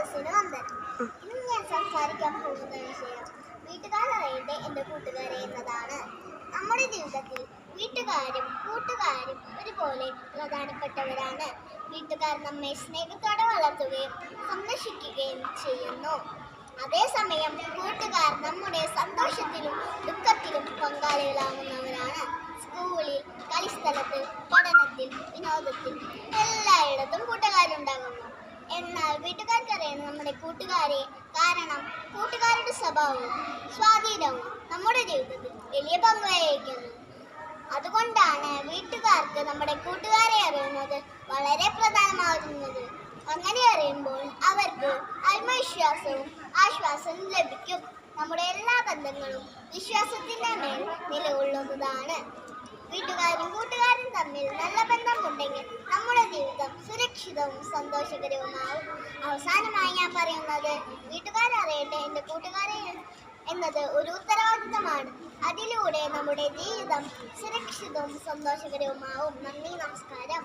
ക്ലാസ്സിന് വന്ദനം. ഇന്ന് ഞാൻ സംസാരിക്കാൻ പോകുന്ന വിഷയം വീട്ടുകാരറിയട്ടെ എൻ്റെ കൂട്ടുകാരെ എന്നതാണ്. നമ്മുടെ ജീവിതത്തിൽ വീട്ടുകാരും കൂട്ടുകാരും ഒരുപോലെ പ്രധാനപ്പെട്ടവരാണ്. വീട്ടുകാർ നമ്മെ സ്നേഹത്തോടെ വളർത്തുകയും സംരക്ഷിക്കുകയും ചെയ്യുന്നു. അതേസമയം കൂട്ടുകാർ നമ്മുടെ സന്തോഷത്തിലും ദുഃഖത്തിലും പങ്കാളികളാവുന്നവരാണ്. സ്കൂളിൽ, കളിസ്ഥലത്ത്, പഠനത്തിൽ, വിനോദത്തിൽ എല്ലായിടത്തും കൂട്ടുകാരുണ്ടാകുന്നു. എന്നാൽ വീട്ടുകാർക്കറിയണം നമ്മുടെ കൂട്ടുകാരെ. കാരണം കൂട്ടുകാരുടെ സ്വഭാവവും സ്വാധീനവും നമ്മുടെ ജീവിതത്തിൽ വലിയ പങ്ക് വഹിക്കുന്നു. അതുകൊണ്ടാണ് വീട്ടുകാർക്ക് നമ്മുടെ കൂട്ടുകാരെ അറിയുന്നത് വളരെ പ്രധാനമാകുന്നത്. അങ്ങനെ അറിയുമ്പോൾ അവർക്ക് ആത്മവിശ്വാസവും ആശ്വാസവും ലഭിക്കും. നമ്മുടെ എല്ലാ ബന്ധങ്ങളും വിശ്വാസത്തിൻ്റെ മേൽ നിലകൊള്ളുന്നതാണ്. വീട്ടുകാരും കൂട്ടുകാരും തമ്മിൽ നല്ല ബന്ധമുണ്ടെങ്കിൽ നമ്മുടെ ജീവിതം സുരക്ഷിതവും സന്തോഷകരവുമാവും. അവസാനമായി ഞാൻ പറയുന്നത്, വീട്ടുകാരറിയട്ടെ എൻ്റെ കൂട്ടുകാരെ എന്നത് ഒരു ഉത്തരവാദിത്തമാണ്. അതിലൂടെ നമ്മുടെ ജീവിതം സുരക്ഷിതവും സന്തോഷകരവുമാവും. നന്ദി, നമസ്കാരം.